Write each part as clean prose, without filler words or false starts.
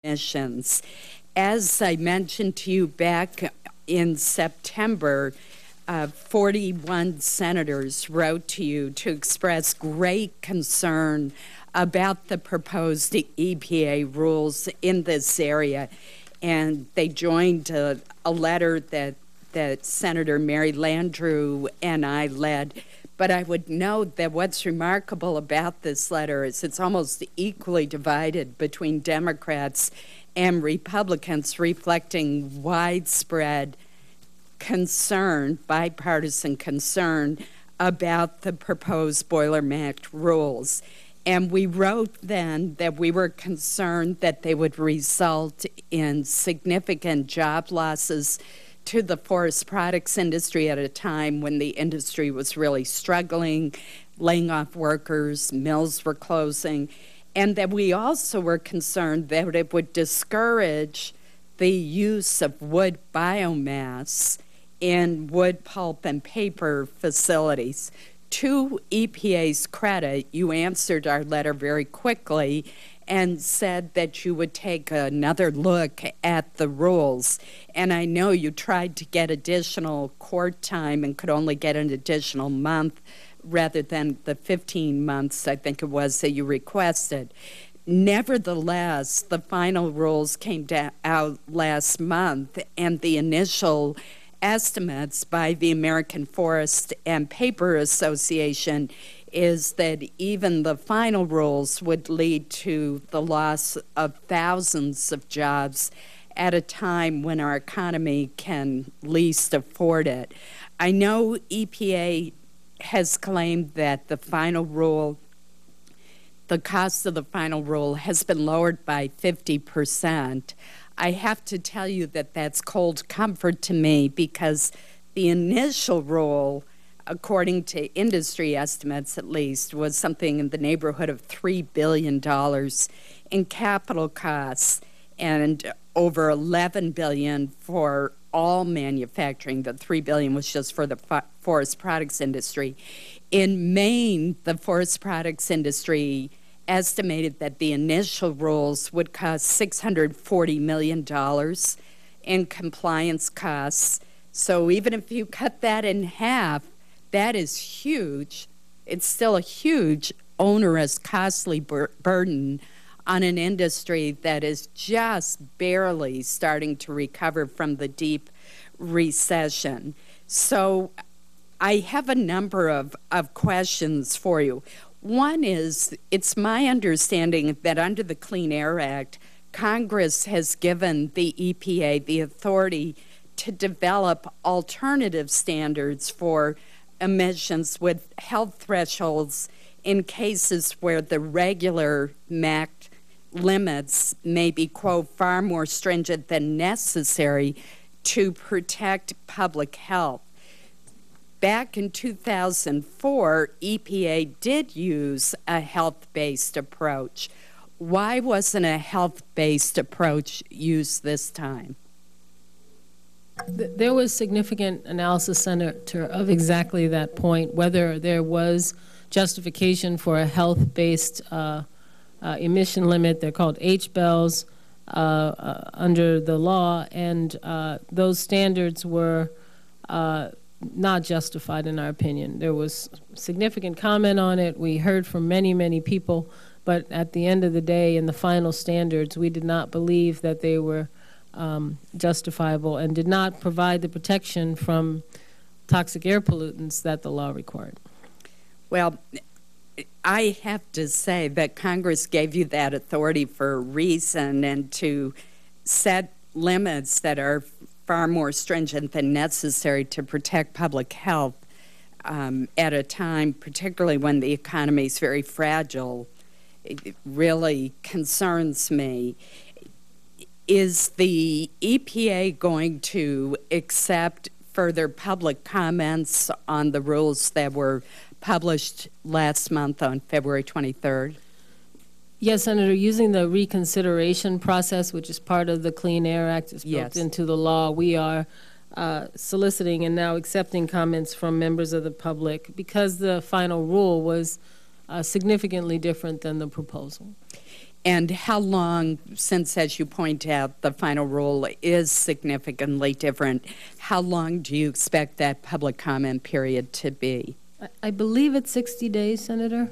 emissions. As I mentioned to you back in September, 41 senators wrote to you to express great concern about the proposed EPA rules in this area. And they joined a letter that Senator Mary Landrieu and I led. But I would note that what's remarkable about this letter is it's almost equally divided between Democrats and Republicans, reflecting widespread concern, bipartisan concern, about the proposed Boiler Act rules. And we wrote then that we were concerned that they would result in significant job losses to the forest products industry at a time when the industry was really struggling, laying off workers, mills were closing, and that we also were concerned that it would discourage the use of wood biomass in wood, pulp, and paper facilities. To EPA's credit, you answered our letter very quickly and said that you would take another look at the rules. And I know you tried to get additional court time and could only get an additional month rather than the 15 months, I think it was, that you requested. Nevertheless, the final rules came out last month, and the initial estimates by the American Forest and Paper Association is that even the final rules would lead to the loss of thousands of jobs at a time when our economy can least afford it. I know EPA has claimed that the final rule, the cost of the final rule has been lowered by 50%. I have to tell you that that's cold comfort to me, because the initial rule, according to industry estimates at least, was something in the neighborhood of $3 billion in capital costs and over $11 billion for all manufacturing. The $3 billion was just for the forest products industry. In Maine, the forest products industry estimated that the initial rules would cost $640 million in compliance costs. So even if you cut that in half, that is huge. It's still a huge, onerous, costly burden on an industry that is just barely starting to recover from the deep recession. So I have a number of questions for you. One is, it's my understanding that under the Clean Air Act, Congress has given the EPA the authority to develop alternative standards for emissions with health thresholds in cases where the regular MAC limits may be, quote, far more stringent than necessary to protect public health. Back in 2004, EPA did use a health-based approach. Why wasn't a health-based approach used this time? There was significant analysis, Senator, of exactly that point, whether there was justification for a health-based emission limit. They're called HBELs under the law, and those standards were not justified in our opinion. There was significant comment on it. We heard from many, many people, but at the end of the day, in the final standards, we did not believe that they were justifiable and did not provide the protection from toxic air pollutants that the law required. Well, I have to say that Congress gave you that authority for a reason, and to set limits that are far more stringent than necessary to protect public health at a time, particularly when the economy is very fragile, it really concerns me. Is the EPA going to accept further public comments on the rules that were published last month on February 23rd? Yes, Senator, using the reconsideration process, which is part of the Clean Air Act, is built into the law, we are soliciting and now accepting comments from members of the public because the final rule was significantly different than the proposal. And how long, since as you point out, the final rule is significantly different, how long do you expect that public comment period to be? I believe it's 60 days, Senator.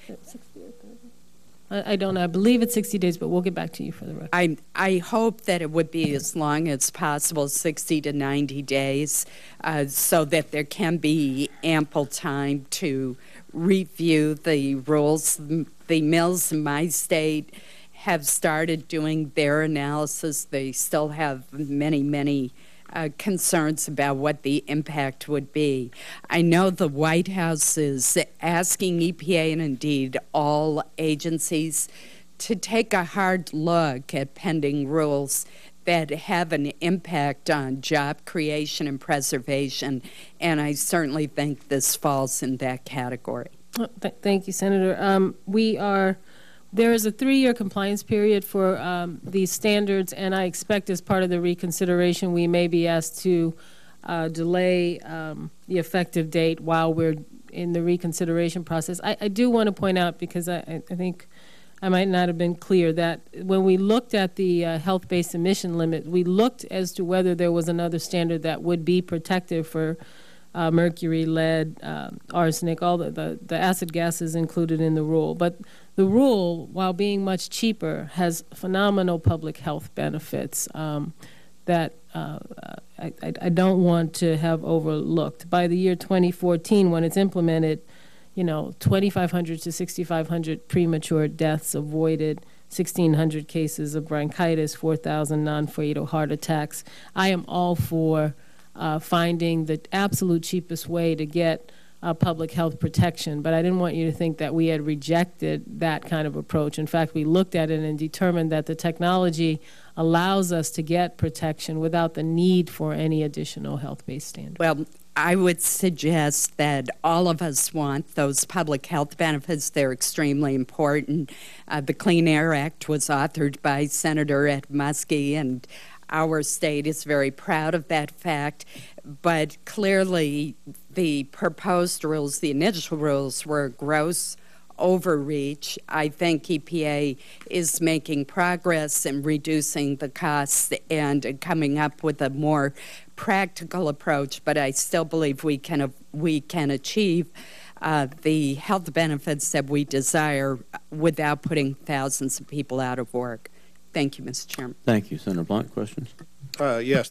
60 or 30? I don't know. I believe it's 60 days, but we'll get back to you for the record. I hope that it would be as long as possible, 60 to 90 days, so that there can be ample time to review the rules. The mills in my state have started doing their analysis. They still have many concerns about what the impact would be. I know the White House is asking EPA and indeed all agencies to take a hard look at pending rules that have an impact on job creation and preservation, and I certainly think this falls in that category. Thank you, Senator. There is a 3-year compliance period for these standards, and I expect as part of the reconsideration we may be asked to delay the effective date while we're in the reconsideration process. I do want to point out, because I think I might not have been clear, that when we looked at the health-based emission limit, we looked as to whether there was another standard that would be protective for mercury, lead, arsenic, all the acid gases included in the rule. But the rule, while being much cheaper, has phenomenal public health benefits that I don't want to have overlooked. By the year 2014, when it's implemented, 2,500 to 6,500 premature deaths avoided, 1,600 cases of bronchitis, 4,000 non-fatal heart attacks. I am all for finding the absolute cheapest way to get public health protection, but I didn't want you to think that we had rejected that kind of approach. In fact, we looked at it and determined that the technology allows us to get protection without the need for any additional health-based standards. Well, I would suggest that all of us want those public health benefits. They're extremely important. The Clean Air Act was authored by Senator Ed Muskie, and our state is very proud of that fact. But clearly, the proposed rules, the initial rules, were a gross overreach. I think EPA is making progress in reducing the costs and coming up with a more practical approach, but I still believe we can achieve the health benefits that we desire without putting thousands of people out of work. Thank you, Mr. Chairman. Thank you. Senator Blunt, questions? Yes.